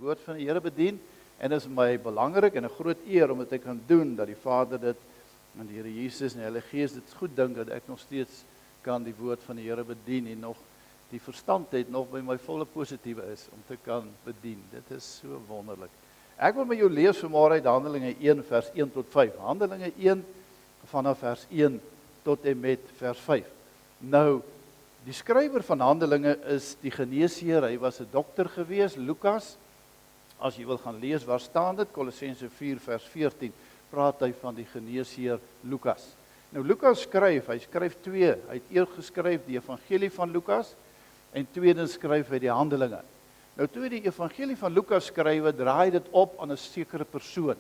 woord van die Here bedien, en dit is my belangrik en 'n groot eer om dit te kan doen, dat die Vader dit, en die Here Jesus en die Heilige Gees dit goed dink, dat ek nog steeds kan die woord van die Here bedien, en nog die verstand het nog by my volle positiewe is, om te kan bedien. Dit is so wonderlik. Ek wil met jou lees vanmôre uit Handelinge 1 vers 1 tot 5. Handelinge 1 vanaf vers 1 tot en met vers 5. Nou, die skrywer van Handelinge is die geneesheer, hy was 'n dokter gewees, Lukas. As jy wil gaan lees, waar staan dit? Kolossense 4 vers 14, praat hy van die geneesheer Lukas. Nou Lukas skryf, hy skryf 2, hy het eers geskryf die evangelie van Lukas, en tweedens skryf hy die Handelinge. Nou toe hy die evangelie van Lukas skryf, draai dit op aan 'n sekere persoon.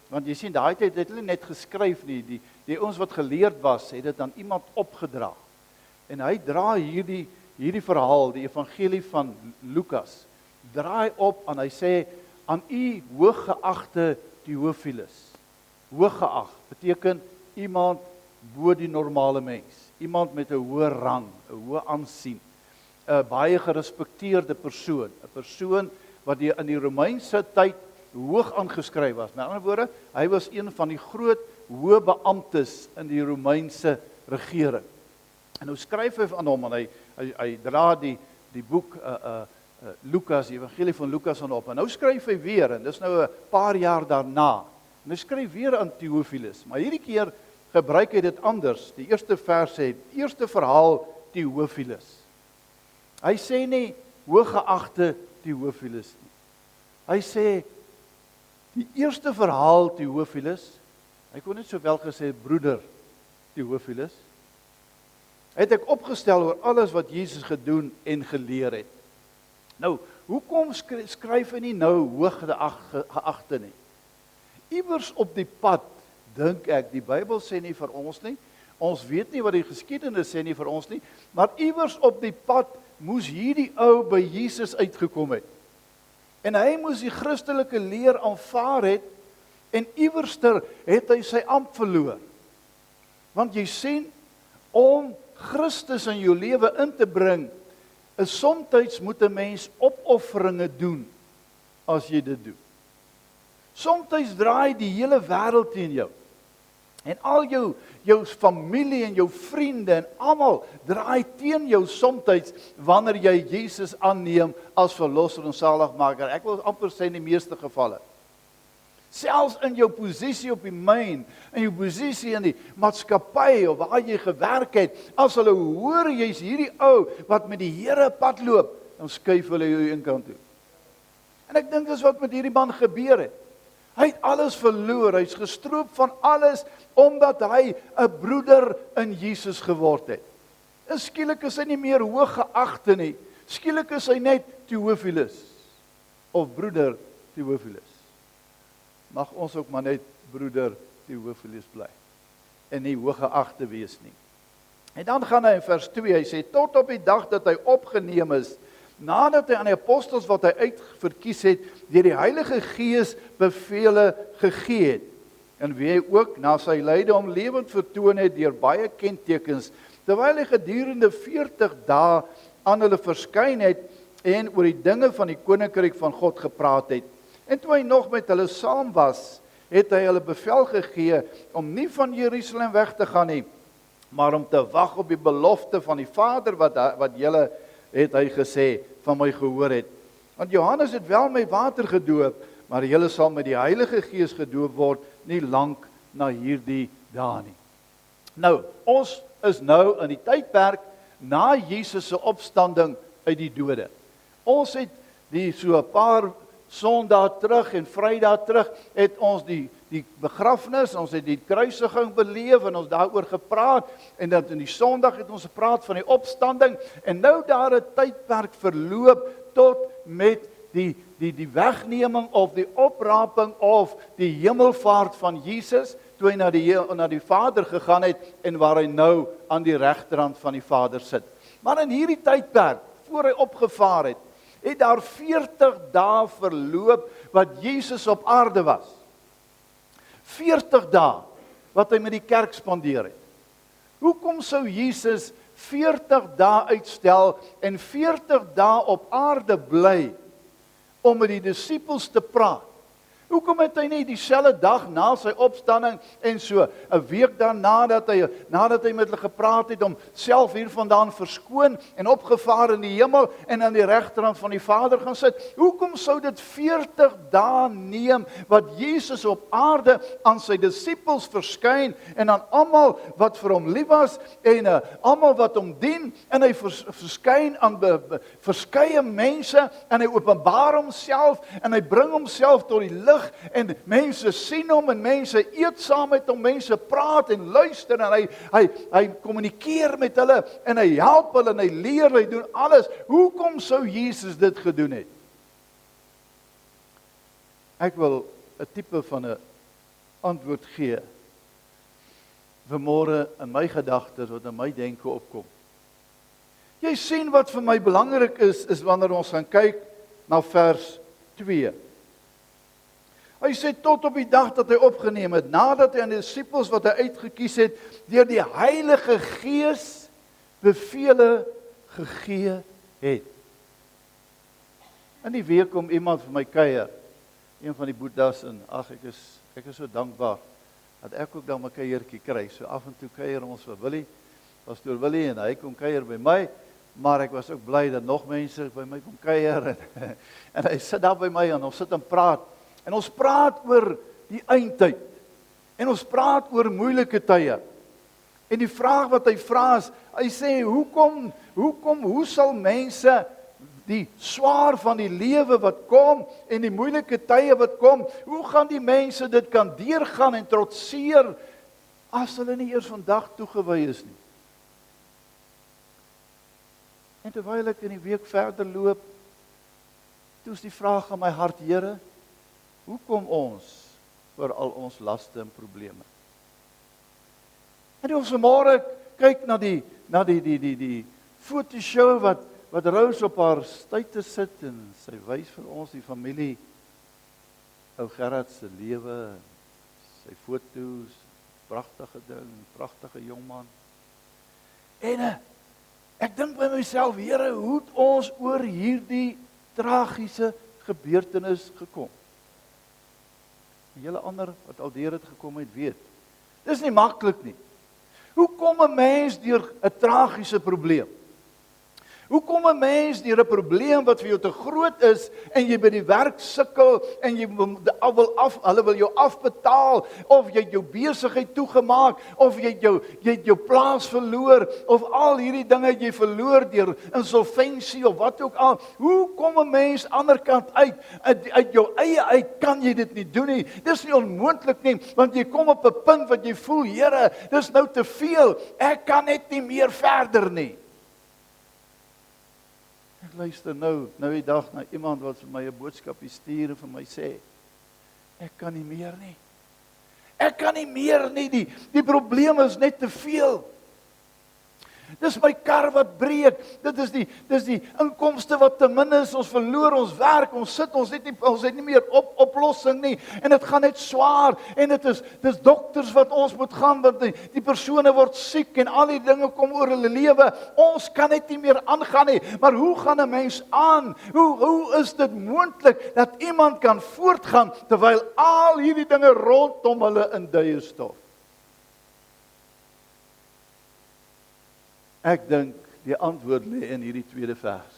Want jy sien, daai tyd het hulle net geskryf nie, die ons wat geleerd was, het dit aan iemand opgedra. En hy dra hierdie verhaal, die evangelie van Lukas, draai op en hy sê, aan u hooggeagte Theophilus. Hooggeag beteken iemand bo die normale mens, iemand met 'n hoë rang, 'n hoë aansien, 'n baie gerespekteerde persoon, 'n persoon wat in die Romeinse tyd hoog aangeskryf was. Met ander woorde, hy was een van die groot hoë beamptes in die Romeinse regering. En nou skryf hy aan hom, en hy dra die boek Lukas, die evangelie van Lukas aan op. En nou skryf hy weer, en dis nou 'n paar jaar daarna. En hy skryf weer aan Theophilus, maar hierdie keer gebruik hy dit anders. Die eerste vers sê, eerste verhaal Theophilus. Hy sê nie hooggeagte Theophilus nie. Hy sê die eerste verhaal Theophilus, hy kon net sowel gesê broeder Theophilus, het ek opgestel oor alles wat Jesus gedoen en geleer het. Nou, hoekom skryf hy nie nou hooggeagte nie? Iewers op die pad, dink ek, die Bybel sê nie vir ons nie, ons weet nie wat die geskiedenis sê nie vir ons nie, maar iewers op die pad moes hierdie ou by Jesus uitgekom het. En hy moes die Christelike leer aanvaar het, en iewerster het hy sy ampt verloor. Want jy sien, om Christus in jou lewe in te bring, is somtyds moet 'n mens opofferinge doen, as jy dit doen. Somtyds draai die hele wêreld teen jou. En al jou familie en jou vriende en almal draai teen jou somtyds wanneer jy Jesus aanneem as verlosser en saligmaker. Ek wil amper sê in die meeste gevalle. Selfs in jou posisie op die myn, in jou posisie in die maatskappy of waar jy gewerk het, as hulle hoor jy's hierdie ou wat met die Here pad loop, dan skuif hulle jou een kant toe. En ek dink dis wat met hierdie man gebeur het. Hy het alles verloor, hy's gestroop van alles, omdat hy 'n broeder in Jesus geword het. En skielik is hy nie meer hooggeagte nie, skielik is hy net Theophilus, of broeder Theophilus. Mag ons ook maar net broeder Theophilus bly, en nie hooggeagte wees nie. En dan gaan hy in vers 2, hy sê, tot op die dag dat hy opgeneem is, nadat hy aan die apostels wat hy uitverkies het, deur die Heilige Gees bevele gegee het, en wie hy ook na sy lyde om lewend vertoon het deur baie kentekens, terwyl hy gedurende 40 dae aan hulle verskyn het en oor die dinge van die koninkryk van God gepraat het. En toe hy nog met hulle saam was, het hy hulle bevel gegee om nie van Jerusalem weg te gaan nie, maar om te wag op die belofte van die Vader wat julle, het hy gesê, van my gehoor het. Want Johannes het wel met water gedoop, maar julle sal met die Heilige Gees gedoop word, nie lank na hierdie dae nie. Nou, ons is nou in die tydperk na Jesus se opstanding uit die dode. Ons het so 'n paar Sondae terug en Vrydag terug, het ons die begrafnis, ons het die kruisiging beleef en ons daaroor gepraat, en dat in die Sondag het ons gepraat van die opstanding, en nou daar 'n tydperk verloop tot met die wegneming of die opraping of die hemelvaart van Jesus, toe hy na die Vader gegaan het, en waar hy nou aan die regterhand van die Vader sit. Maar in hierdie tydperk, voor hy opgevaar het daar 40 dae verloop wat Jesus op aarde was. 40 dae wat hy met die kerk spandeer het. Hoekom sou Jesus 40 dae uitstel en 40 dae op aarde bly om met die disippels te praat? Hoekom het hy nie dieselfde dag na sy opstanding en so 'n week daarna nadat hy met hulle gepraat het om self hiervandaan verskoon en opgevaar in die hemel en aan die regterhand van die Vader gaan sit? Hoekom sou dit 40 dae neem wat Jesus op aarde aan sy disippels verskyn en aan almal wat vir hom lief was en almal wat hom dien en hy verskyn aan verskeie mense en hy openbaar homself en hy bring homself tot die lig en mense sien hom en mense eet saam met hom, mense praat en luister en hy kommunikeer met hulle en hy help hulle en hy leer, hy doen alles. Hoekom sou Jesus dit gedoen het? Ek wil 'n tipe van 'n antwoord gee vanmôre in my gedagtes wat in my denke opkom. Jy sien wat vir my belangrik is wanneer ons gaan kyk na vers 2. Hy sê tot op die dag dat hy opgeneem het, nadat hy aan die disippels wat hy uitgekies het, deur die Heilige Gees bevele gegee het. In die week kom iemand vir my kuier, een van die boeddhas en ek is so dankbaar dat ek ook dan 'n kuiertjie kry. So af en toe kuier ons vir Willie, pastoor Willie en hy kom kuier by my, maar ek was ook bly dat nog mense by my kom kuier en hy sit daar by my en ons sit en praat. En ons praat oor die eindtyd. En ons praat oor moeilike tye. En die vraag wat hy vra is, hy sê, hoe sal mense die swaar van die lewe wat kom en die moeilike tye wat kom, hoe gaan die mense dit kan deurgaan en trotseer as hulle nie eers vandag toegewy is nie? En terwyl ek in die week verder loop, toe is die vraag aan my hart, Here, hoe kom ons vir al ons laste en probleme? En ons vanmôre kyk na die fotoshow wat Rose op haar stuite sit en sy wys vir ons die familie, ou Gerard se lewe, sy foto's, pragtige ding, pragtige jongman. En ek dink by myself, Here, hoe het ons oor hierdie tragiese gebeurtenis gekom? Julle ander wat al deur het gekom het, weet. Dis nie maklik nie. Hoe kom 'n mens deur 'n tragiese probleem? Hoe kom 'n mens deur 'n probleem wat vir jou te groot is en jy by die werk sukkel en hulle wil jou afbetaal of jy het jou besigheid toegemaak of jy het jou plaas verloor of al hierdie dinge het jy verloor deur insolventie of wat ook al. Hoe kom 'n mens ander kant uit jou eie uit kan jy dit nie doen nie. Dis nie onmoontlik nie, want jy kom op 'n punt wat jy voel, Here, dis nou te veel. Ek kan net nie meer verder nie. Ek luister nou die dag na iemand wat vir my 'n boodskapie stuur en vir my sê, ek kan nie meer nie. Ek kan nie meer nie, die probleem is net te veel. Dis my kar wat breek, dis die inkomste wat te min is, ons verloor ons werk, ons het nie meer oplossing nie, en dit gaan net swaar, en dis dokters wat ons moet gaan, want die persone word siek, en al die dinge kom oor hulle lewe, ons kan net nie meer aangaan nie, maar hoe gaan 'n mens aan? Hoe is dit moontlik, dat iemand kan voortgaan, terwyl al hierdie dinge rondom hulle in duie stof? Ek dink die antwoord lê in hierdie tweede vers.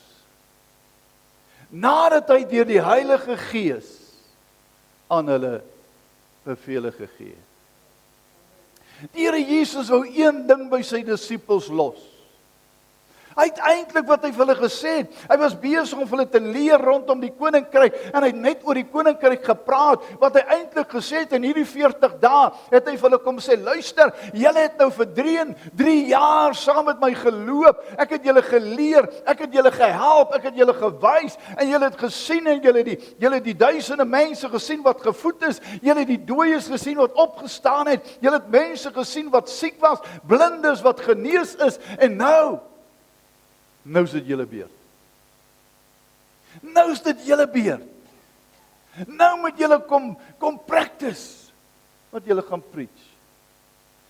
Nadat hy deur die Heilige Gees aan hulle bevele gegee het. Die Here Jesus wou een ding by sy disippels los. Uiteindelik wat hy vir hulle gesê het, hy was besig om vir hulle te leer rondom die koninkryk, en hy het net oor die koninkryk gepraat, wat hy eintlik gesê het in hierdie 40 dae, het hy vir hulle kom sê, luister, julle het nou vir 3 jaar saam met my geloop, ek het julle geleer, ek het julle gehelp, ek het julle gewys, en julle het gesien, en julle het die duisende mense gesien wat gevoed is, julle het die dooies gesien wat opgestaan het, julle het mense gesien wat siek was, blindes wat genees is, en nou is dit julle beurt. Nou is dit julle beurt. Nou moet julle kom practice wat julle gaan preach.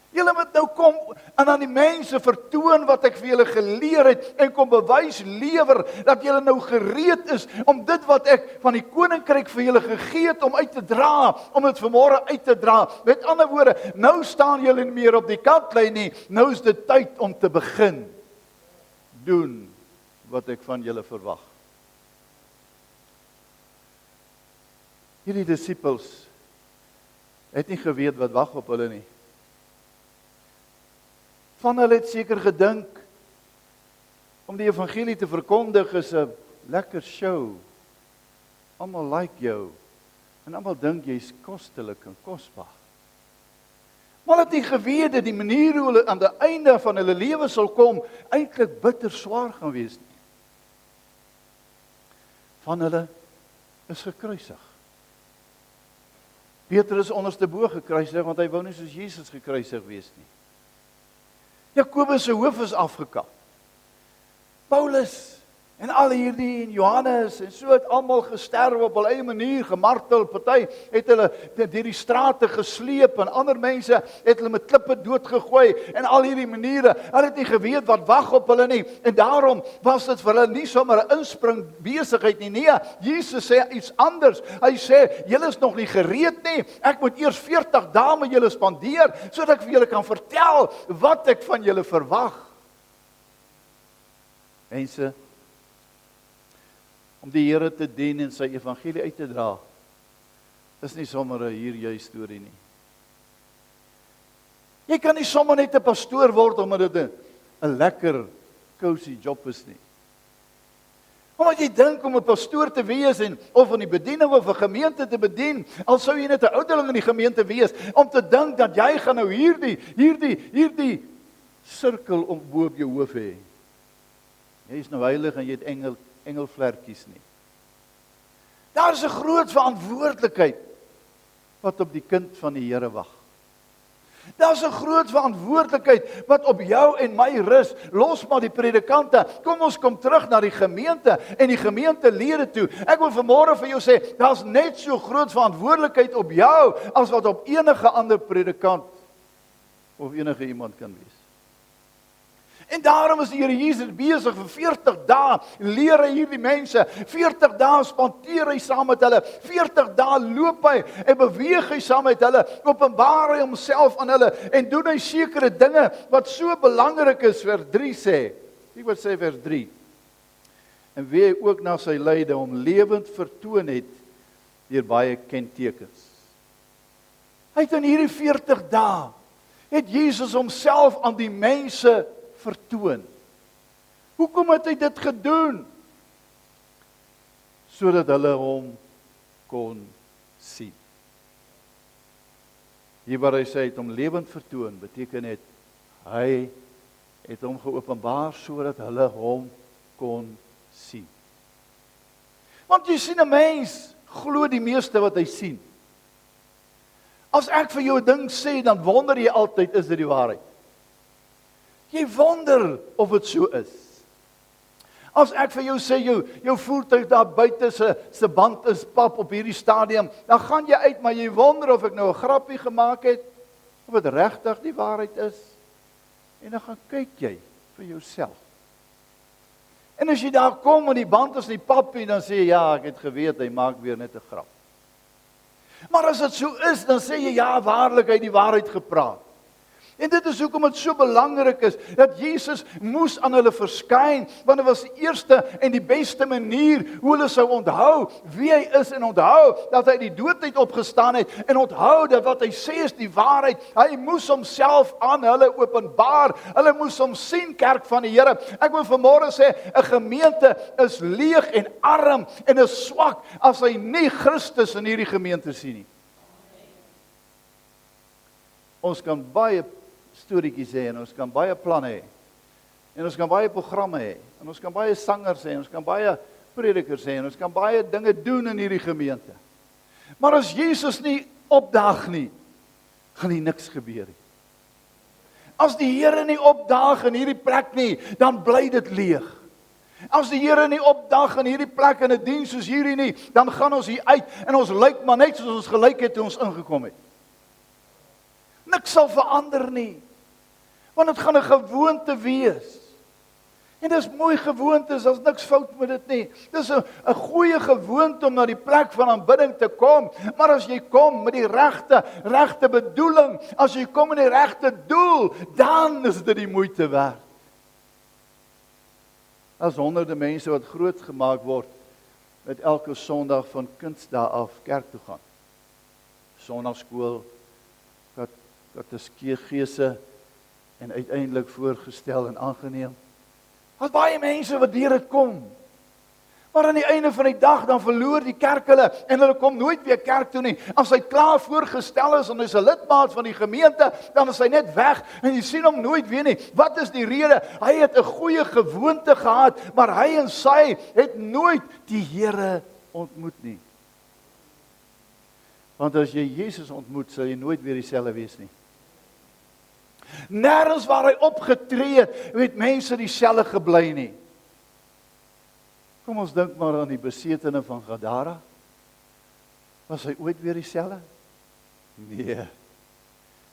Julle moet nou kom en aan die mense vertoon wat ek vir julle geleer het en kom bewys lewer dat julle nou gereed is om dit wat ek van die koninkryk vir julle gegee het om uit te dra, om dit vanmôre uit te dra. Met ander woorde, nou staan julle nie meer op die kantlyn nie, nou is dit tyd om te begin doen wat ek van julle verwag. Hierdie disippels het nie geweet wat wag op hulle nie. Van hulle het seker gedink om die evangelie te verkondig is 'n lekker show. Almal like jou en almal dink jy's kostelik en kosbaar. Maar hulle het nie geweet dat die manier hoe hulle aan die einde van hulle lewe sal kom eintlik bitter swaar gaan wees nie. Van hulle is gekruisig. Petrus is onderste bo gekruisig want hy wou nie soos Jesus gekruisig wees nie. Jakobus se hoof is afgekap. Paulus en al hierdie en Johannes en so het almal gesterf op hul eie manier, gemartel, party het hulle deur die strate gesleep en ander mense het hulle met klippe doodgegooi en al hierdie maniere. Hulle het nie geweet wat wag op hulle nie en daarom was dit vir hulle nie sommer 'n inspring besigheid nie. Nee, Jesus sê iets anders. Hy sê, julle is nog nie gereed nie. Ek moet eers 40 dae met julle spandeer sodat ek vir julle kan vertel wat ek van julle verwag. Mense, om die Here te dien en sy evangelie uit te dra, is nie sommer 'n hier-jy storie nie. Jy kan nie sommer net 'n pastoor word omdat dit 'n lekker, cozy job is nie. Omdat jy dink om 'n pastoor te wees en of in die bediening of 'n gemeente te bedien, al sou jy net 'n ouderling in die gemeente wees, om te dink dat jy gaan nou hierdie sirkel om bo op jou hoof hê. Jy is nou heilig en jy het engelvlerkies nie. Daar is 'n groot verantwoordelikheid wat op die kind van die Here wag. Daar is 'n groot verantwoordelikheid wat op jou en my rus. Los maar die predikante. Kom ons kom terug na die gemeente en die gemeentelede toe. Ek wil vanmôre vir jou sê, daar's net so groot verantwoordelikheid op jou as wat op enige ander predikant of enige iemand kan wees. En daarom is die Here Jesus besig vir 40 dae, leer hy hierdie mense, 40 dae spandeer hy saam met hulle, 40 dae loop hy en beweeg hy saam met hulle, openbaar hy homself aan hulle en doen hy sekere dinge wat so belangrik is, vers 3 sê. Ek wil sê vers 3. En wie hy ook na sy lyde hom lewend vertoon het deur baie kentekens. Hy het in hierdie 40 dae het Jesus homself aan die mense vertoon. Hoekom het hy dit gedoen? Sodat hulle hom kon sien. Hier waar hy sê, hy het hom lewend vertoon, beteken het, hy het hom geopenbaar sodat hulle hom kon sien. Want jy sien 'n mens, glo die meeste wat hy sien. As ek vir jou 'n ding sê, dan wonder jy altyd, is dit die waarheid? Jy wonder of dit so is. As ek vir jou sê, jou voertuig daar buite se band is pap op hierdie stadium, dan gaan jy uit, maar jy wonder of ek nou 'n grappie gemaak het, of dit regtig die waarheid is. En dan gaan kyk jy vir jouself. En as jy daar kom en die band is nie pap nie, dan sê jy, ja, ek het geweet, hy maak weer net 'n grap. Maar as dit so is, dan sê jy, ja, waarlik, hy het die waarheid gepraat. En dit is hoekom dit so belangrik is, dat Jesus moes aan hulle verskyn, want dit was die eerste en die beste manier, hoe hulle sou onthou, wie hy is en onthou, dat hy die dood uit opgestaan het, en onthou dat wat hy sê is die waarheid, hy moes homself aan hulle openbaar, hulle moes hom sien, kerk van die Here. Ek wil vanmôre sê, 'n gemeente is leeg en arm, en is swak, as hy nie Christus in hierdie gemeente sien nie. Ons kan baie storieetjies hê, en ons kan baie planne hê, en ons kan baie programme hê, en ons kan baie sangers hê, en ons kan baie predikers hê, en ons kan baie dinge doen in hierdie gemeente. Maar as Jesus nie opdaag nie, gaan nie niks gebeur nie. As die Here nie opdaag in hierdie plek nie, dan bly dit leeg. As die Here nie opdaag in hierdie plek in 'n diens soos hierdie nie, dan gaan ons hier uit, en ons lyk maar net soos ons gelyk het toe ons ingekom het. Niks sal verander nie. Want dit gaan 'n gewoonte wees. En dis mooi gewoontes, daar's niks fout met dit nie. Dis 'n goeie gewoonte om na die plek van aanbidding te kom. Maar as jy kom met die regte bedoeling, as jy kom met die regte doel, dan is dit die moeite werd. As honderde mense wat groot gemaak word met elke Sondag van kindsdae af kerk toe gaan. Sondagskool, katekese en uiteindelik voorgestel en aangeneem. Daar's baie mense wat deur dit kom. Maar aan die einde van die dag dan verloor die kerk hulle en hulle kom nooit weer kerk toe nie. As hy klaar voorgestel is en hy's 'n lidmaat van die gemeente, dan is hy net weg en jy sien hom nooit weer nie. Wat is die rede? Hy het 'n goeie gewoonte gehad, maar hy en sy het nooit die Here ontmoet nie. Want as jy Jesus ontmoet, sal jy nooit weer dieselfde wees nie. Nêrens waar hy opgetree het mense dieselfde gebly nie. Kom ons dink maar aan die besetene van Gadara. Was hy ooit weer dieselfde? Nee.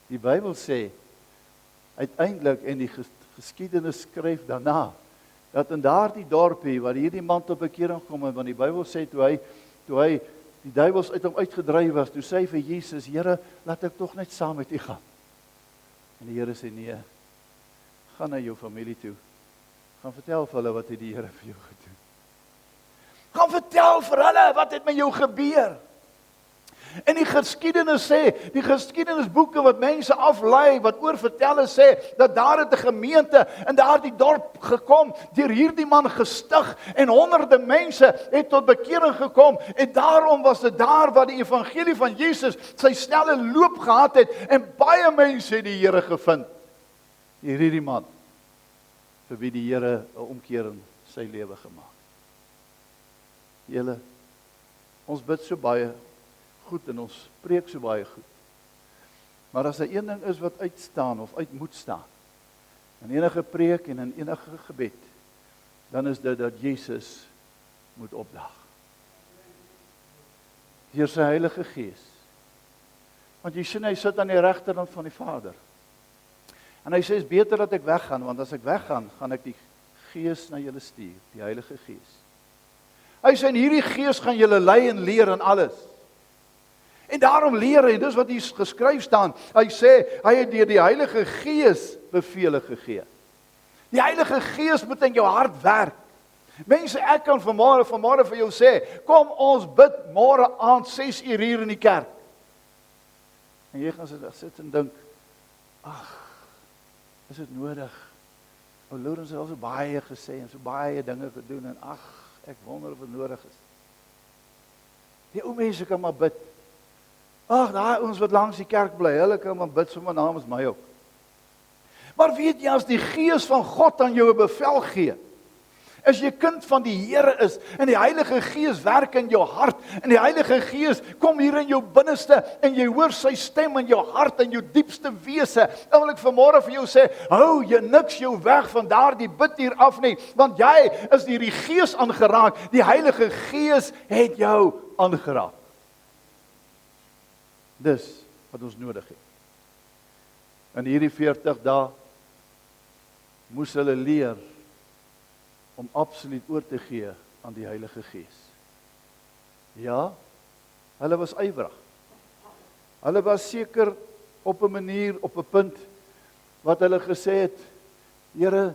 Die Bybel sê uiteindelik en die geskiedenis skryf daarna dat in daardie dorpie waar hierdie man tot bekering kom en want die Bybel sê toe hy die duiwels uit hom uitgedryf was, toe sê hy vir Jesus, Here, laat ek tog net saam met U gaan. En die Here sê nee. Gaan na jou familie toe. Gaan vertel vir hulle wat het die Here vir jou gedoen. Gaan vertel vir hulle wat het met jou gebeur. En die geskiedenis sê, die geskiedenisboeke wat mense aflei, wat oor vertel sê, dat daar het 'n gemeente in daardie dorp gekom, deur hierdie man gestig, en honderde mense het tot bekering gekom, en daarom was dit daar waar die evangelie van Jesus sy snelle loop gehad het, en baie mense het die Here gevind. Hierdie man, vir wie die Here 'n omkeer in sy lewe gemaak. Julle, ons bid so baie goed en ons preek so baie goed. Maar as daar een ding is wat uitstaan of uit moet staan, in enige preek en in enige gebed, dan is dit dat Jesus moet opdaag. Deur sy Heilige Gees. Want jy sien, hy sit aan die regterkant van die Vader. En hy sê, is beter dat ek weggaan, want as ek weggaan, gaan ek die Gees na julle stuur, die Heilige Gees. Hy sê, en hierdie Gees gaan julle lei en leer in alles. En daarom leer hy, dis wat hier geskryf staan, hy sê, hy het deur die Heilige Gees bevele gegee. Die Heilige Gees moet in jou hart werk. Mense, ek kan vanmôre vir jou sê, kom ons bid môre aand 6 uur hier in die kerk. En jy gaan sit en dink, ag, is dit nodig? O, Lourens het al so baie gesê en so baie dinge gedoen en ag, ek wonder of dit nodig is. Die ou mense kan maar bid. Ag, daai ons wat langs die kerk bly, hulle kan maar bid sommer namens my ook. Maar weet jy, as die Gees van God aan jou 'n bevel gee, as jy kind van die Here is, en die Heilige Gees werk in jou hart, en die Heilige Gees kom hier in jou binneste, en jy hoor sy stem in jou hart, en jou diepste wese, dan wil ek vanmôre vir jou sê, hou jy niks jou weg van daardie bid hier af nie, want jy is deur die Gees aangeraak, die Heilige Gees het jou aangeraak. Dis wat ons nodig het. In hierdie 40 dae moes hulle leer om absoluut oor te gee aan die Heilige Gees. Ja, hulle was ywerig. Hulle was seker op 'n manier, op 'n punt, wat hulle gesê het, Here,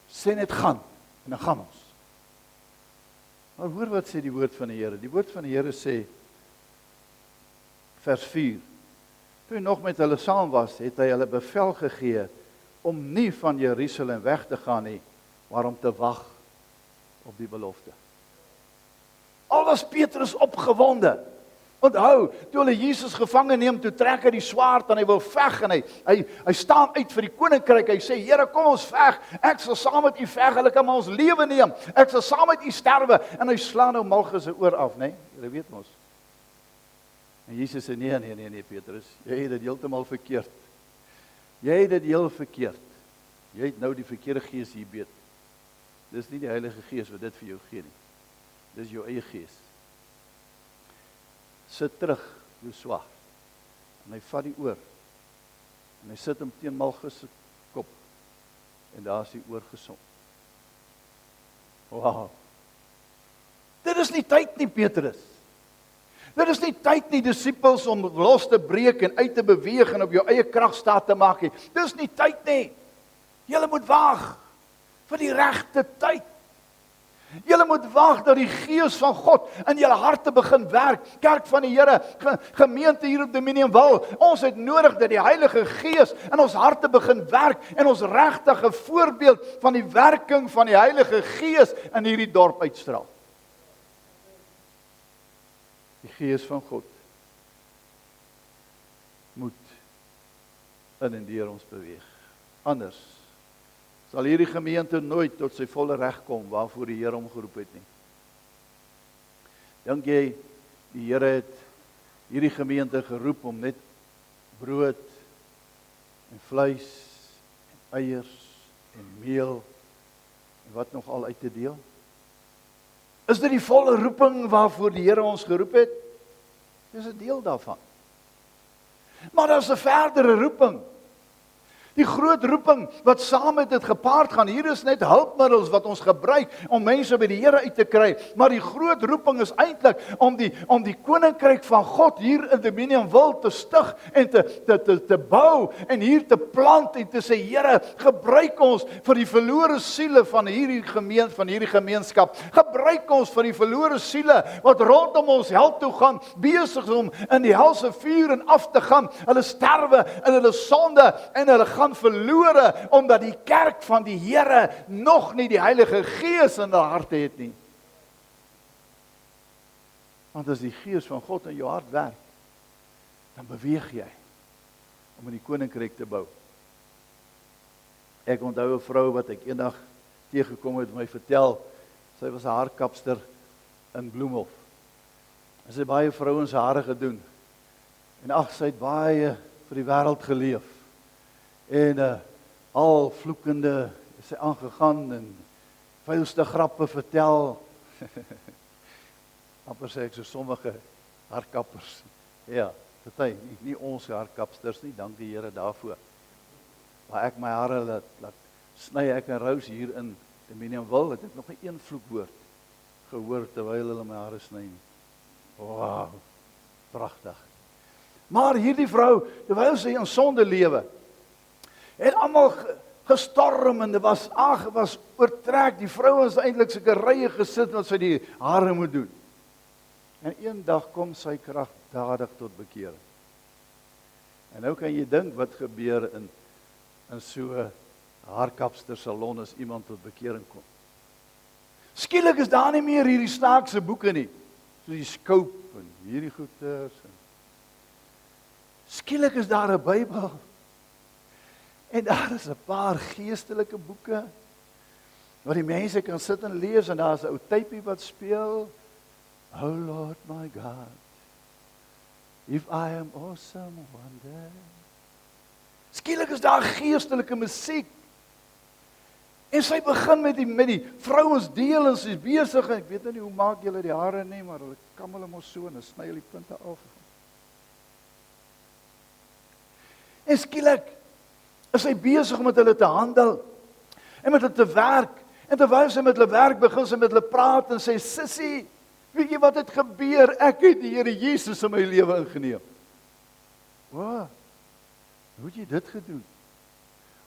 sê net gaan, en dan gaan ons. Maar hoor wat sê die woord van die Here. Die woord van die Here sê, vers 4, toe hy nog met hulle saam was, het hy hulle bevel gegee, om nie van Jerusalem weg te gaan nie, maar om te wag op die belofte. Al was Petrus opgewonde. Onthou, toe hulle Jesus gevange neem, toe trek hy die swaard en hy wil veg en hy staan uit vir die koninkryk. Hy sê, Here, kom ons veg. Ek sal saam met U veg. Hulle kan maar ons lewe neem. Ek sal saam met U sterwe. En hy slaan nou Malchus se oor af, né? Jy weet mos. En Jesus sê, nee, Petrus, jy het dit heeltemal verkeerd. Jy het dit heel verkeerd. Jy het nou die verkeerde gees hier beet. Dis nie die Heilige Gees wat dit vir jou gee nie. Dis jou eie gees. Sit terug, jou swaard. En hy vat die oor. En hy sit hom teen Malchus se kop. En daar is hy oorgesom. Wow. Dit is nie tyd nie, Petrus. Dit is nie tyd nie, disippels, om los te breek en uit te beweeg en op jou eie krag staat te maak nie. Dit is nie tyd nie. Julle moet wag vir die regte tyd. Julle moet wag dat die Gees van God in julle harte begin werk. Kerk van die Here, gemeente hier op Dominion Wal, ons het nodig dat die Heilige Gees in ons harte begin werk en ons regtig 'n voorbeeld van die werking van die Heilige Gees in hierdie dorp uitstraal. Die Gees van God moet in en deur ons beweeg. Anders sal hierdie gemeente nooit tot sy volle reg kom waarvoor die Here hom geroep het nie. Dink jy die Here het hierdie gemeente geroep om net brood en vleis en eiers en meel en wat nog al uit te deel? Is dit die volle roeping waarvoor die Here ons geroep het? Dis 'n deel daarvan. Maar daar's 'n verdere roeping. Die groot roeping wat saam met dit gepaard gaan. Hier is net hulpmiddels wat ons gebruik om mense by die Here uit te kry. Maar die groot roeping is eintlik om die koninkryk van God hier in Dominion Wal te stig en te bou en hier te plant en te sê, Here, gebruik ons vir die verlore siele van hierdie gemeenskap. Gebruik ons vir die verlore siele wat rondom ons hel toe gaan, besig is om in die hel se vuur en af te gaan. Hulle sterwe in hulle sonde en hulle gaan verlore, omdat die kerk van die Here nog nie die Heilige Gees in hulle harte het nie. Want as die Gees van God in jou hart werk, dan beweeg jy om in die koninkryk te bou. Ek onthou 'n vrou wat ek eendag teëgekom het, my vertel, sy was 'n haarkapster in Bloemhof. En sy het baie vrouens hare gedoen. En ag, sy het baie vir die wêreld geleef. En al vloekende is sy aangegaan en vuilste grappe vertel. Amper sê ek so sommige haarkappers. Ja, party, nie ons haarkapsters nie, dank die Here daarvoor. Maar ek my hare laat sny ek en rous hier in Dominion Wal, het ek nog nie een vloekwoord gehoor terwyl hulle my hare sny nie. Wow, pragtig. Maar hierdie vrou, terwyl sy in sonde lewe, het almal gestorm en dit was oortrek. Die vrouens eintlik sulke rye gesit wat sy die hare moet doen. En eendag kom sy kragtadig tot bekering. En nou kan jy dink wat gebeur in so 'n haarkapster salon as iemand tot bekering kom. Skielik is daar nie meer hierdie snaakse boeke nie, soos die Scope en hierdie goeters. Skielik is daar 'n Bybel. En daar is 'n paar geestelike boeke waar die mense kan sit en lees en daar is 'n ou typie wat speel. Oh Lord my God, if I am awesome wonder. Skielik is daar geestelike musiek. En sy begin met die vrouens deel en sy is besig. Ek weet nou nie hoe maak julle die hare nie, maar hulle kam hulle mos so en sny hulle die punte af. En skielik is sy besig met hulle te handel en met hulle te werk. En terwyl sy met hulle werk, begin sy met hulle praat en sê, Sissie, weet jy wat het gebeur? Ek het die Here Jesus in my lewe ingeneem. Wow, hoe het jy dit gedoen?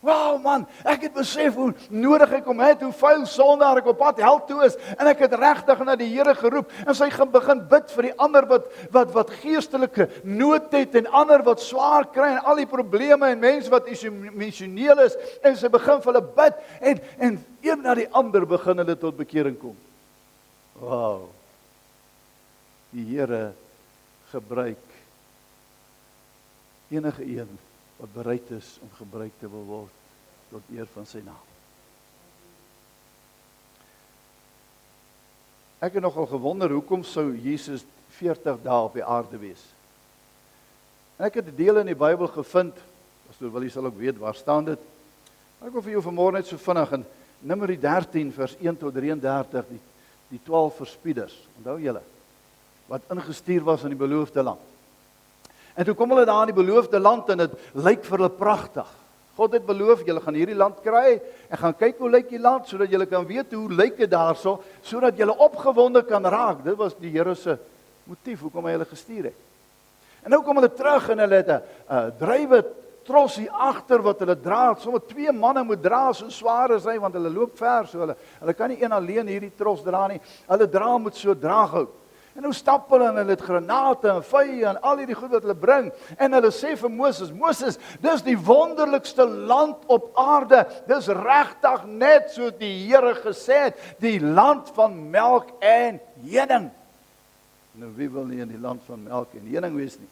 Wow man, ek het besef hoe nodig ek hom het, hoe vuil sondaar ek op pad hel toe is, en ek het regtig na die Here geroep, en sy gaan begin bid vir die ander wat geestelike nood het, en ander wat swaar kry, en al die probleme, en mense wat emosioneel is, en sy begin vir hulle bid, en een na die ander begin hulle tot bekering kom. Wow, die Here gebruik enige een wat bereid is om gebruik te wil word tot eer van sy naam. Ek het nogal gewonder, hoekom sou Jesus 40 dae op die aarde wees? En ek het 'n deel in die Bybel gevind, pastoor Willie sal ook weet waar staan dit. Ek wil vir jou vanmôre net so vinnig in Numeri 13 vers 1 tot 33, die 12 verspieders, onthou julle, wat ingestuur was in die beloofde land. En toe kom hulle daar in die beloofde land en dit lyk vir hulle pragtig. God het beloof, julle gaan hierdie land kry en gaan kyk hoe lyk die land sodat julle kan weet hoe lyk dit daarso, sodat julle opgewonde kan raak. Dit was die Here se motief hoekom hy hulle gestuur het. En nou kom hulle terug en hulle het 'n drywe trossie agter wat hulle dra. Sommige 2 manne moet dra, so swaar is hy want hulle loop ver, so hulle kan nie een alleen hierdie tros dra nie. Hulle dra met so draaghout. En nou stap hulle en hulle het granate en vye en al hierdie goed wat hulle bring. En hulle sê vir Moses, Moses, dis die wonderlikste land op aarde. Dis regtig net so die Here gesê het, die land van melk en honing. Nou wie wil nie in die land van melk en honing wees nie?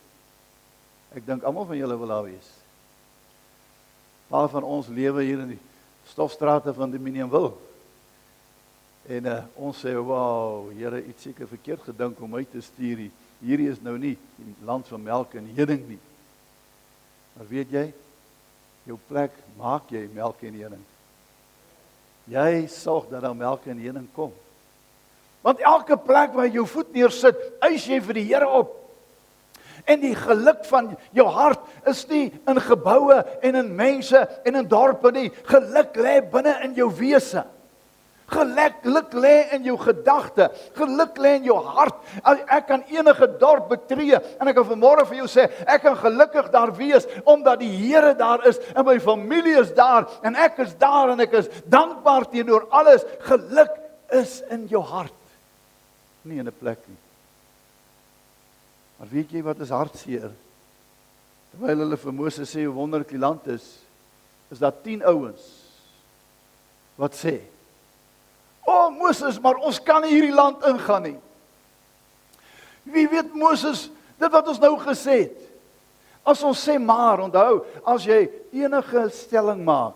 Ek dink almal van julle wil daar wees. Paar van ons lewe hier in die stofstrate van die Minimwil. En ons sê, wow, Here, iets seker verkeerd gedink om my te stuur. Hierdie is nou nie die land van melk en honing nie. Maar weet jy, jou plek maak jy melk en honing. Jy sorg dat daar melk en honing kom. Want elke plek waar jy jou voet neersit, eis jy vir die Here op. En die geluk van jou hart is nie in geboue en in mense en in dorpe nie. Geluk lê binne in jou wese. Geluk lê in jou gedagte. Geluk lê in jou hart. Ek kan enige dorp betree en ek kan vanmôre vir jou sê, ek kan gelukkig daar wees omdat die Here daar is en my familie is daar en ek is daar en ek is dankbaar teenoor alles. Geluk is in jou hart, nie in 'n plek nie. Maar weet jy wat is hartseer? Terwyl hulle vir Moses sê hoe wonderlik die land is daar 10 ouens wat sê, "O Moses, maar ons kan nie hierdie land ingaan nie." Wie weet Moses, dit wat ons nou gesê het. As ons sê maar, onthou, as jy enige stelling maak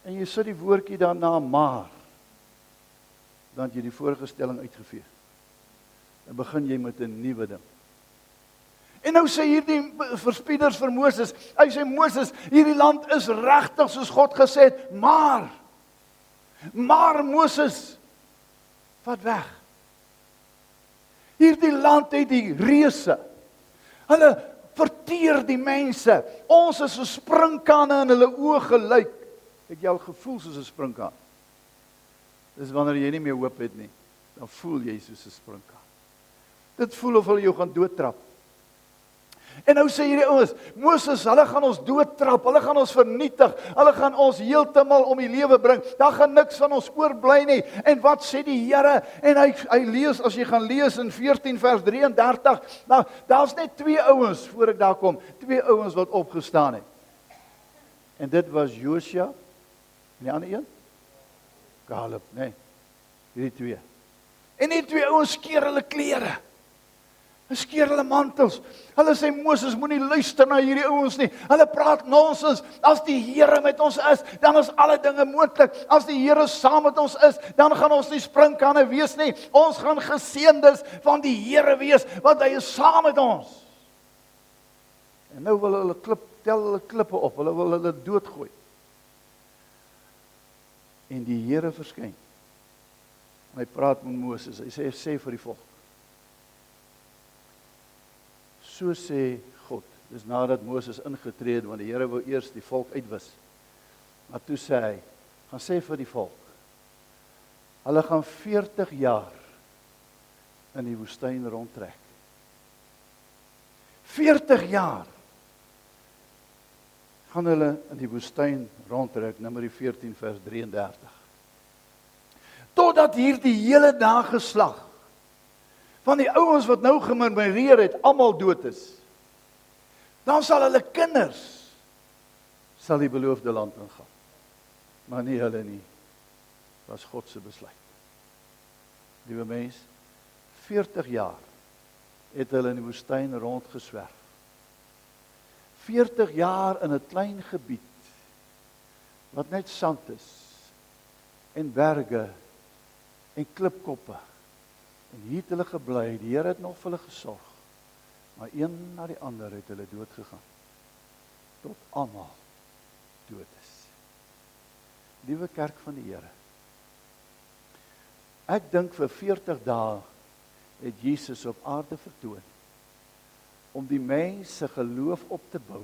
en jy sit die woordjie daarna maar, dan het jy die vorige stelling uitgevee. Dan begin jy met 'n nuwe ding. En nou sê hierdie verspieders vir Moses, hy sê Moses, hierdie land is regtig soos God gesê het, maar Moses, wat weg. Hierdie land het die reuse. Hulle verteer die mense. Ons is so sprinkane in hulle oë gelyk. Het jy al gevoel soos 'n sprinkaan? Dis wanneer jy nie meer hoop het nie, dan voel jy soos 'n sprinkaan. Dit voel of hulle jou gaan doodtrap. En nou sê hierdie ouens, Moses, hulle gaan ons doodtrap, hulle gaan ons vernietig, hulle gaan ons heeltemal om die lewe bring, daar gaan niks van ons oorbly nie. En wat sê die Here? En hy lees, as jy gaan lees in 14 vers 33, nou, daar's net 2 ouens, voor ek daar kom, 2 ouens wat opgestaan het. En dit was Josua, en die ander een? Caleb, nee, hierdie 2. En die 2 ouens skeer hulle klere. Hulle skeer hulle mantels. Hulle sê Moses moenie luister na hierdie ouens nie. Hulle praat nonsens. As die Here met ons is, dan is alle dinge moontlik. As die Here saam met ons is, dan gaan ons nie sprinkane wees nie. Ons gaan geseëndes van die Here wees, want hy is saam met ons. En nou wil hulle tel hulle klippe op. Hulle wil hulle doodgooi. En die Here verskyn. En hy praat met Moses. Hy sê vir die volk, so sê God, dis nadat Moses ingetree het, want die Here wou eers die volk uitwis. Maar toe sê hy, gaan sê vir die volk, hulle gaan 40 jaar in die woestyn rondtrek. 40 jaar gaan hulle in die woestyn rondtrek, Numeri 14 vers 33. Totdat hierdie hele nageslag van die ouens wat nou gemurmureer het, almal dood is. Dan sal hulle kinders sal die beloofde land ingaan. Maar nie hulle nie. Dit was God se besluit. Liewe mens, 40 jaar het hulle in die woestyn rondgeswerf. 40 jaar in 'n klein gebied wat net sand is en berge en klipkoppe. En hier het hulle gebly, die Here het nog vir hulle gesorg. Maar een na die ander het hulle dood gegaan. Tot almal dood is. Liewe kerk van die Here. Ek dink vir 40 dae het Jesus op aarde vertoon. om die mense geloof op te bou.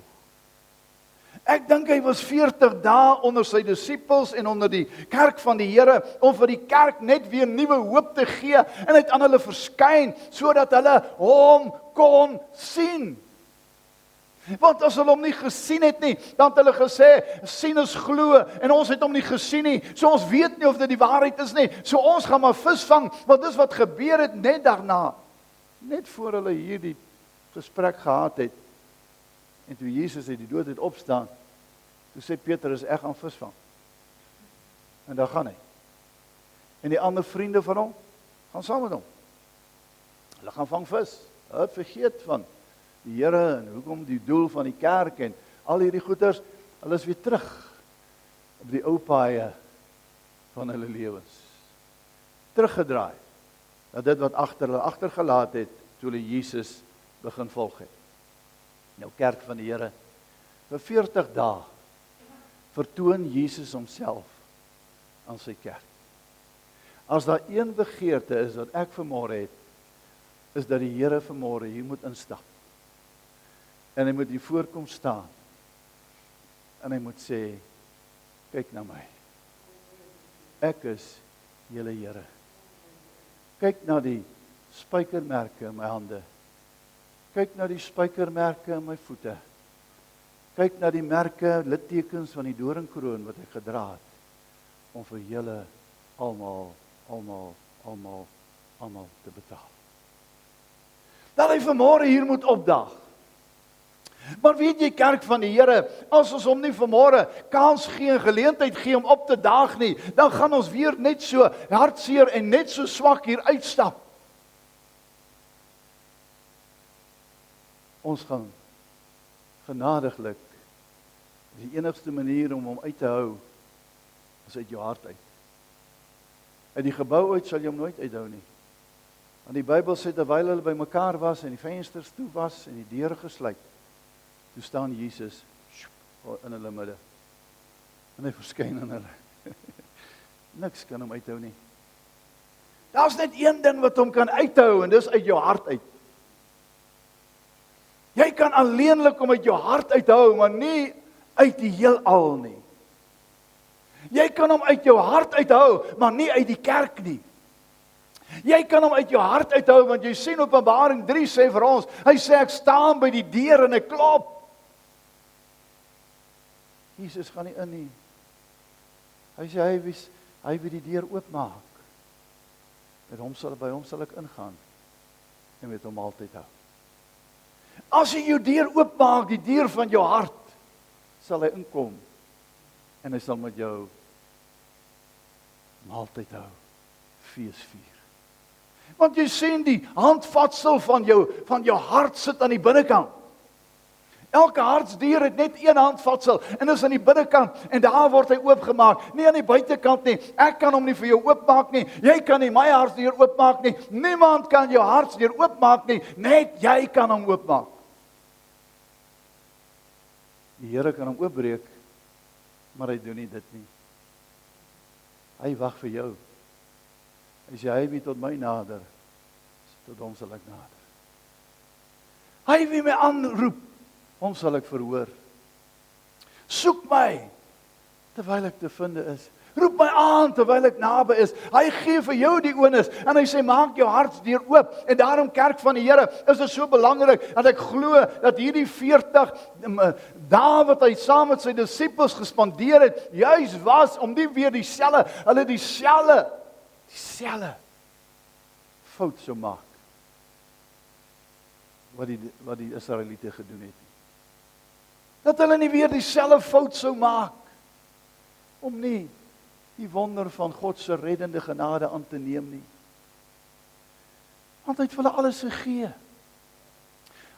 Ek dink hy was 40 dae onder sy disippels en onder die kerk van die Here om vir die kerk net weer nuwe hoop te gee en hy het aan hulle verskyn sodat hulle hom kon sien. Want as hulle hom nie gesien het nie, dan het hulle gesê, sien is glo, en ons het hom nie gesien nie, so ons weet nie of dit die waarheid is nie, so ons gaan maar vis vang, want dis wat gebeur het net daarna, net voor hulle hierdie gesprek gehad het, en toe Jesus uit die dood het opstaan, toe sê Petrus, ek gaan vis vang, en daar gaan hy, en die ander vriende van hom, gaan saam met hom, hulle gaan vang vis, hulle het vergeet van die Here en hoekom die doel van die kerk en al hierdie goeders, hulle is weer terug op die ou paaie van hulle lewens. Teruggedraai, dat dit wat hulle agtergelaat het, toe hulle Jesus begin volg het. Nou kerk van die Here, vir 40 dae vertoon Jesus homself aan sy kerk. As daar een begeerte is wat ek vanmôre het, is dat die Here vanmôre hier moet instap. En hy moet hier voorkom staan. En hy moet sê, kyk na my. Ek is julle Here. Kyk na die spykermerke in my hande. Kyk na die spykermerke in my voete. Kyk na die merke, littekens van die doringkroon wat ek gedra het, om vir julle almal te betaal. Dat hy vanmôre hier moet opdaag. Maar weet jy, kerk van die Here, as ons hom nie vanmôre kans gee en geleentheid gee om op te daag nie, dan gaan ons weer net so hartseer en net so swak hier uitstap. Ons gaan genadiglik, die enigste manier om hom uit te hou, is uit jou hart uit. Uit die gebou uit sal jy hom nooit uithou nie. Want die Bybel sê, terwyl hulle by mekaar was en die vensters toe was en die deure gesluit, toe staan Jesus in hulle midde. En hy verskyn in hulle. Niks kan hom uithou nie. Daar's net een ding wat hom kan uithou, en dis uit jou hart uit. Jy kan alleenlik hom uit jou hart uithou, maar nie uit die heelal nie. Jy kan hom uit jou hart uithou, maar nie uit die kerk nie. Jy kan hom uit jou hart uithou, want jy sien Openbaring 3 sê vir ons, hy sê ek staan by die deur en ek klop. Jesus gaan nie in nie. Hy sê hy wil die deur oopmaak. By hom sal ek ingaan en met hom altyd hou. As jy jou deur oopmaak, die deur van jou hart, sal hy inkom en hy sal met jou maaltyd hou, fees vier. Want jy sien die handvatsel van jou hart sit aan die binnekant. Elke hartsdier het net een handvatsel en is aan die binnekant en daar word hy oopgemaak, nie aan die buitekant nie. Ek kan hom nie vir jou oopmaak nie. Jy kan nie my hartsdier oopmaak nie. Niemand kan jou hartsdier oopmaak nie. Net jy kan hom oopmaak. Die Here kan hom oopbreek, maar hy doen nie dit nie. Hy wag vir jou. As jy wie tot my nader, tot hom sal ek nader. Hy wie my aanroep, hom sal ek verhoor. Soek my, terwyl ek te vinde is. Roep my aan, terwyl ek naby is. Hy gee vir jou die oornis, en hy sê, maak jou hartsdeur oop. En daarom, kerk van die Here, is dit so belangrik, dat ek glo, dat hierdie 40 dae wat hy saam met sy disippels gespandeer het, juis was, om nie weer hulle dieselfde fout sou maak, wat die Israeliete gedoen het. Dat hulle nie weer dieselfde fout sou maak, om nie die wonder van God se reddende genade aan te neem nie. Want hy het vir hulle alles gegee.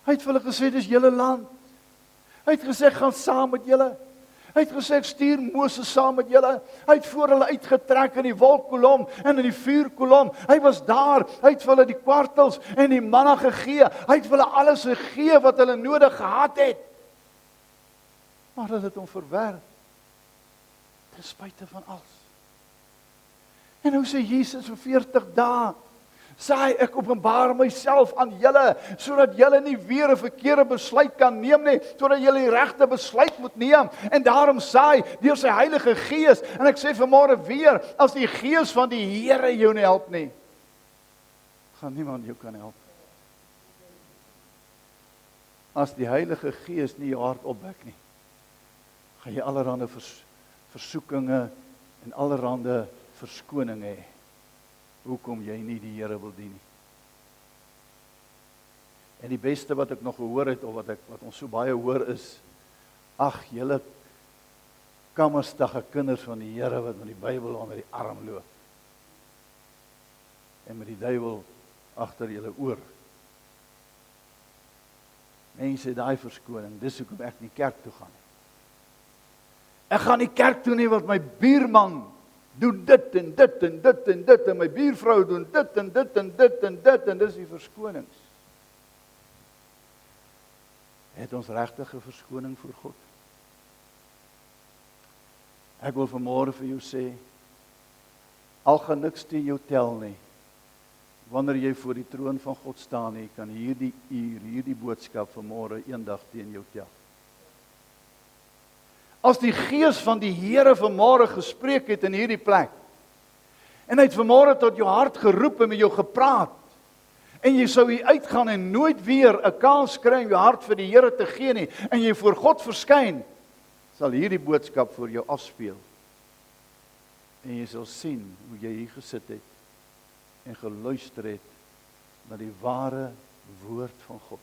Hy het vir hulle gesê, dis julle land. Hy het gesê, ek gaan saam met julle. Hy het gesê, ek stuur Moses saam met julle. Hy het voor hulle uitgetrek in die wolkkolom en in die vuurkolom. Hy was daar, hy het vir hulle die kwartels en die manna gegee. Hy het vir hulle alles gegee wat hulle nodig gehad het. Maar hulle het hom verwerp, ten spyte van alles. En nou sê Jesus vir 40 dae, Saai, ek openbaar myself aan julle, sodat julle nie weer 'n verkeerde besluit kan neem nie, sodat julle die regte besluit moet neem. En daarom saai deur sy Heilige Gees. En ek sê vanmôre weer, as die Gees van die Here jou nie help nie, gaan niemand jou kan help. As die Heilige Gees nie jou hart opwek nie, gaan jy allerhande versoekinge en allerhande verskoninge hê. Hoekom jy nie die Here wil dien nie. En die beste wat ek nog gehoor het, of wat ons so baie hoor is, ag, julle kammerstige kinders van die Here wat met die Bybel onder die arm loop. En met die duiwel agter julle oor. Mense, daai verskoning, dis hoekom ek nie kerk toe gaan nie. Ek gaan nie kerk toe nie, want my buurman doen dit en dit en dit en dit, en my buurvrou doen dit en dit en dit en dit, en dis die verskonings. Het ons regtig 'n verskoning voor God? Ek wil vanmôre vir jou sê, al gaan niks teen jou tel nie, wanneer jy voor die troon van God staan nie, kan hierdie uur, hierdie boodskap vanmôre eendag teen jou tel. As die Gees van die Here vanmôre gespreek het in hierdie plek, en hy het vanmôre tot jou hart geroep en met jou gepraat, en jy sou hier uitgaan en nooit weer 'n kans kry om jou hart vir die Here te gee nie, en jy voor God verskyn, sal hierdie boodskap vir jou afspeel. En jy sal sien hoe jy hier gesit het en geluister het na die ware woord van God.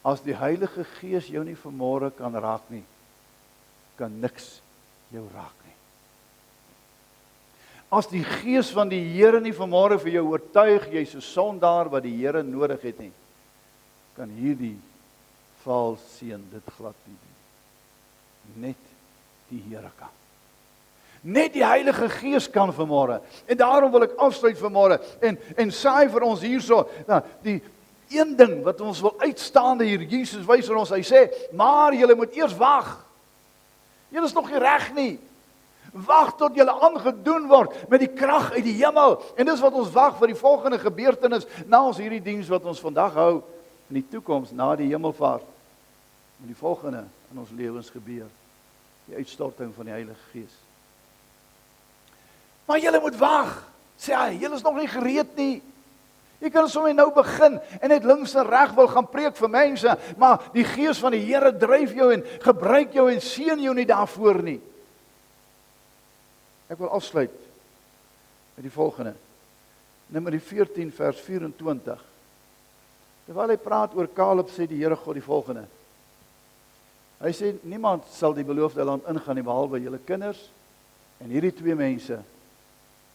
As die Heilige Gees jou nie vanmôre kan raak nie, kan niks jou raak nie. As die Gees van die Here nie vanmôre vir jou oortuig, jy's 'n sondaar wat die Here nodig het nie, kan hierdie valseun dit glad nie doen. Net die Here kan. Net die Heilige Gees kan vanmôre. En daarom wil ek afsluit vanmôre en saai vir ons hierso, die een ding wat ons wil uitstaande hier, Jesus wys aan ons, hy sê, maar julle moet eers wag. Julle is nog nie reg nie. Wag tot julle aangedoen word met die krag uit die hemel. En dis wat ons wag vir die volgende gebeurtenis, na ons hierdie diens wat ons vandag hou, in die toekoms, na die hemelvaart. En die volgende in ons lewens gebeur, die uitstorting van die Heilige Gees. Maar julle moet wag, sê hy, julle is nog nie gereed nie. Jy kan sommer nou begin en net links en reg wil gaan preek vir mense, maar die Gees van die Here dryf jou en gebruik jou en seën jou nie daarvoor nie. Ek wil afsluit met die volgende. Numeri 14 vers 24. Terwyl hy praat oor Kaleb, sê die Here God die volgende. Hy sê, niemand sal die beloofde land ingaan nie, behalwe julle kinders en hierdie twee mense.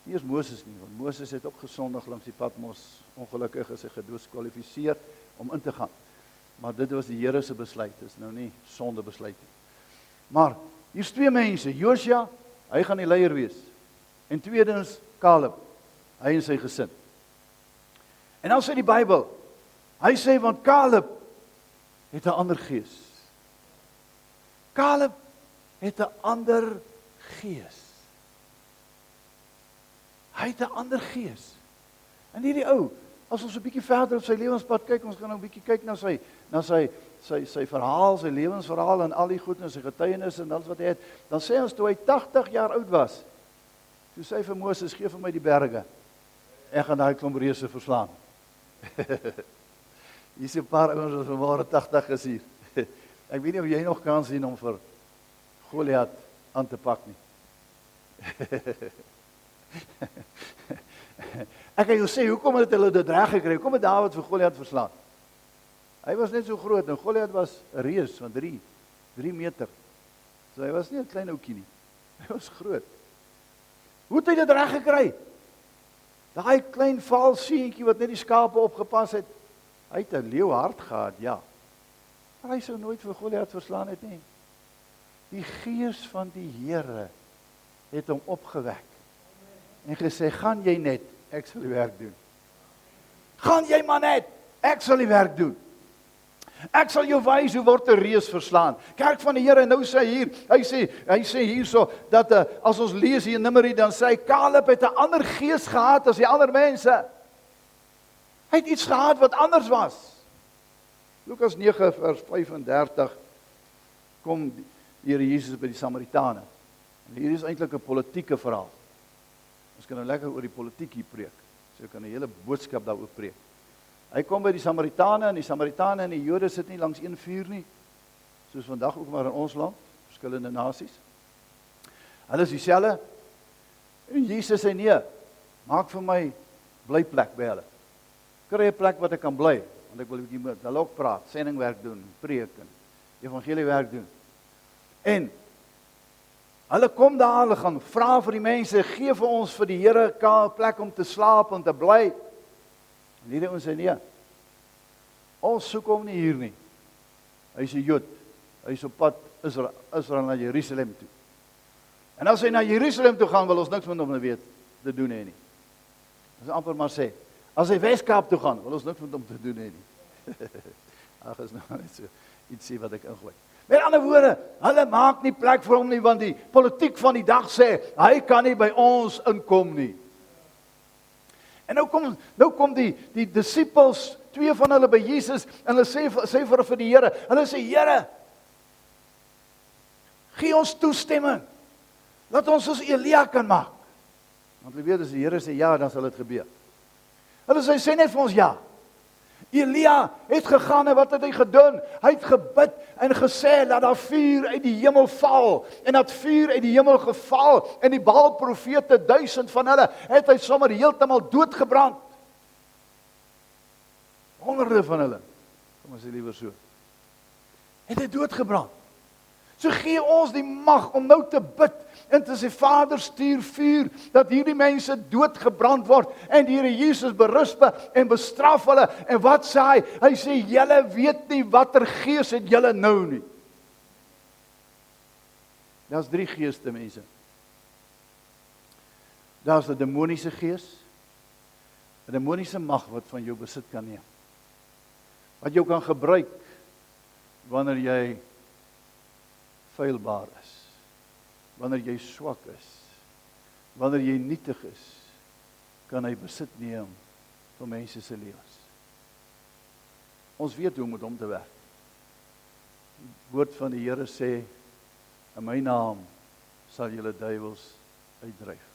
Nie is Moses nie, want Moses het ook gesondig langs die pad, mos ongelukkig is hy gediskwalifiseer om in te gaan. Maar dit was die Here se besluit, dis nou nie sonde besluit nie. Maar hier's twee mense, Josua, hy gaan die leier wees. En tweedens Kaleb, hy en sy gesin. En dan sê die Bybel, hy sê want Kaleb het 'n ander gees. Kaleb het 'n ander gees. Hy het 'n ander gees. En hierdie ou, as ons 'n bietjie verder op sy lewenspad kyk, ons gaan nou 'n bietjie kyk na sy verhaal, sy lewensverhaal en al die goed en sy getuienis en alles wat hy het, dan sê ons toe hy 80 jaar oud was, toe sê hy vir Moses, gee vir my die berge. Ek gaan daai klomp reuse verslaan. Hier is 'n paar ouens wat vanmôre 80 is hier. Ek weet nie of jy nog kans sien om vir Goliat aan te pak nie. Ek kan jou sê, hoekom het hulle dit reg gekry? Hoekom het Dawid vir Goliat verslaan? Hy was net so groot en Goliat was 'n reus van 3 meter. So hy was nie 'n klein ouetjie nie. Hy was groot. Hoe het hy dit reg gekry? Daai klein vaal seentjie wat net die skape opgepas het, hy het 'n leeuhart gehad, ja. Maar hy sou nooit vir Goliat verslaan het nie. Die Gees van die Here het hom opgewek en gesê, gaan jy net, ek sal die werk doen. Gaan jy maar net, ek sal die werk doen. Ek sal jou wys hoe word 'n reus verslaan. Kerk van die Here, nou sê hy sê hierso dat as ons lees hier in Numeri, dan sê hy Caleb het 'n ander gees gehad as die ander mense. Hy het iets gehad wat anders was. Lukas 9 vers 35 kom die Here Jesus by die Samaritane. En hier is eintlik 'n politieke verhaal. Ons kan nou lekker oor die politiek hier preek. So kan 'n hele boodskap daaroor preek. Hy kom by die Samaritane en die Jode sit nie langs een vuur nie. Soos vandag ook maar in ons land, verskillende nasies. Hulle is dieselfde. En Jesus sê nee, maak vir my blyplek by hulle. Kry 'n plek wat ek kan bly, want ek wil 'n bietjie met hulle ook praat, sendingwerk doen, preek en evangeliewerk doen. En hulle kom daar, hulle gaan vra vir die mense, gee vir ons vir die Here 'n plek om te slaap en te bly. En hierdie ons sê nee. Ons soek hom nie hier nie. Hy is 'n Jood. Hy is op pad Israel na Jerusalem toe. En as hy na Jerusalem toe gaan, wil ons niks met hom weet te doen hê nie. Ons amper maar sê, as hy Weskaap toe gaan, wil ons niks met hom te doen hê nie. Ag, is nou net so ietsie wat ek ingooi. Met ander woorde, hulle maak nie plek vir hom nie, want die politiek van die dag sê, hy kan nie by ons inkom nie. En nou kom die disippels, 2 van hulle by Jesus, en hulle sê vir die Here, hulle sê, Here, gee ons toestemming, dat ons soos Elia kan maak. Want hulle weet, as die Here sê ja, dan sal dit gebeur. Hulle sê net vir ons ja. Elia het gegaan en wat het hy gedoen? Hy het gebid en gesê, laat daar vuur uit die hemel val. En dat vuur uit die hemel geval, en die Baal profete, 1000 van hulle, het hy sommer heeltemal doodgebrand. Honderde van hulle, kom ons sê liewer so, het hy doodgebrand. So gee ons die mag om nou te bid en te sê, Vader, stuur vuur, dat hierdie mense doodgebrand word, en die Here Jesus berusp en bestraf hulle, en wat sê hy? Hy sê, julle weet nie watter gees het julle nou nie. Daar's 3 geeste, mense. Daar's 'n demoniese gees, 'n demoniese mag wat van jou besit kan neem, wat jou kan gebruik, wanneer jy feilbaar is, wanneer jy swak is, wanneer jy nietig is, kan hy besit neem van mense se lewens. Ons weet hoe om met hom te werk. Die woord van die Here sê, in my naam sal julle duiwels uitdryf.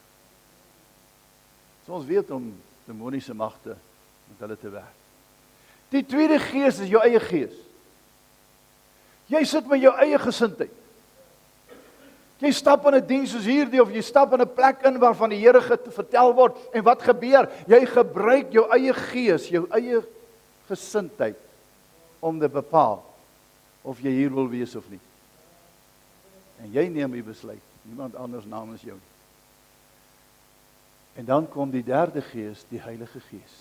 So ons weet om demoniese magte met hulle te werk. Die tweede gees is jou eie gees. Jy sit met jou eie gesindheid. Jy stap in 'n diens soos hierdie, of jy stap in 'n plek in waarvan die Here vertel word, en wat gebeur? Jy gebruik jou eie gees, jou eie gesindheid, om te bepaal of jy hier wil wees of nie. En jy neem die besluit, niemand anders namens jou nie. En dan kom die derde gees, die Heilige Gees.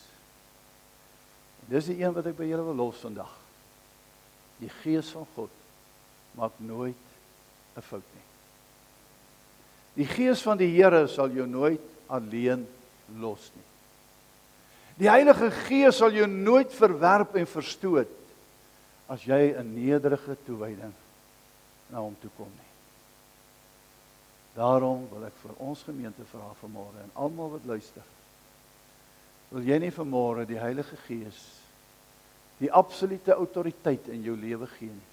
En dis die een wat ek by julle wil los vandag. Die Gees van God maak nooit 'n fout nie. Die Gees van die Here sal jou nooit alleen los nie. Die Heilige Gees sal jou nooit verwerp en verstoot as jy 'n nederige toewyding na hom toe kom nie. Daarom wil ek vir ons gemeente vra vanmôre, en almal wat luister, wil jy nie vanmôre die Heilige Gees die absolute autoriteit in jou lewe gee nie?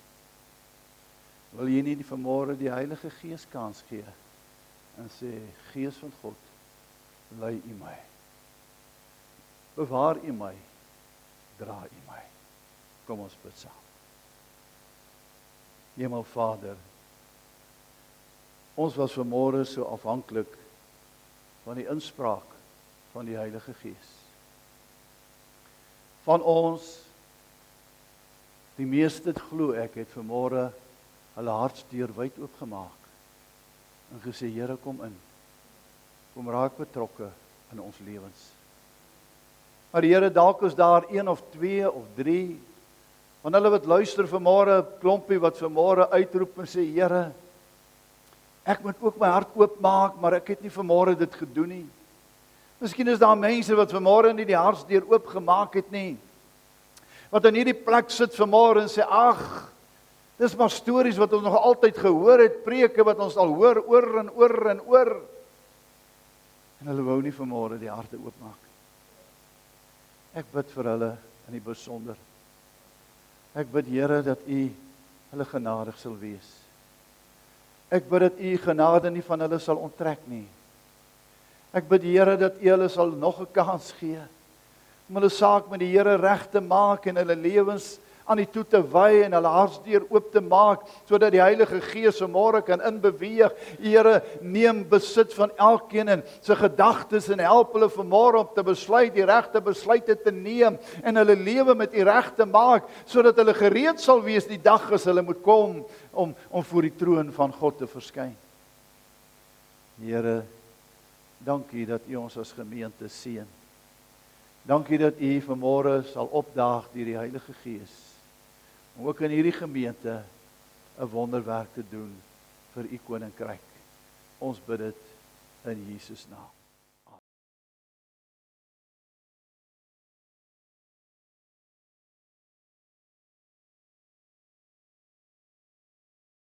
Wil jy nie vanmôre die Heilige Gees kans gee en sê, Gees van God, lei U my, bewaar U my, dra U my. Kom ons bid saam. Hemelvader, ons was vanmôre so afhanklik van die inspraak van die Heilige Gees. Van ons, die meeste glo ek, het vanmôre hulle hartsdeur wyd oopgemaak en gesê, Here, kom in. Kom raak betrokke in ons lewens. Maar Here, dalk is daar 1 of 2 of 3 van hulle wat luister vanmôre, klompie wat vanmôre uitroep en sê, Here, ek moet ook my hart oopmaak, maar ek het nie vanmôre dit gedoen nie. Miskien is daar mense wat vanmôre nie die hartsdeur oopgemaak het nie. wat in hierdie plek sit vanmôre en sê, ag, dis maar stories wat ons nog altyd gehoor het, preke wat ons al hoor, oor en oor en oor. En hulle wou nie vanmôre die harte oopmaak. Ek bid vir hulle in die besonder. Ek bid, Here, dat U hulle genadig sal wees. Ek bid dat U genade nie van hulle sal onttrek nie. Ek bid, Here, dat U hulle sal nog 'n kans gee om hulle saak met die Here reg te maak en hulle lewens aan U toe te wy en hulle hartsdeur oop te maak, sodat die Heilige Gees vanmôre kan inbeweeg. Here, neem besit van elkeen en sy gedagtes en help hulle vanmôre om te besluit, die regte besluite te neem en hulle lewe met U reg te maak, sodat hulle gereed sal wees die dag as hulle moet kom om voor die troon van God te verskyn. Here, dankie dat U ons as gemeente seën. Dankie dat U vanmôre sal opdaag deur die Heilige Gees, om ook in hierdie gemeente 'n wonderwerk te doen vir U koninkryk. Ons bid dit in Jesus naam.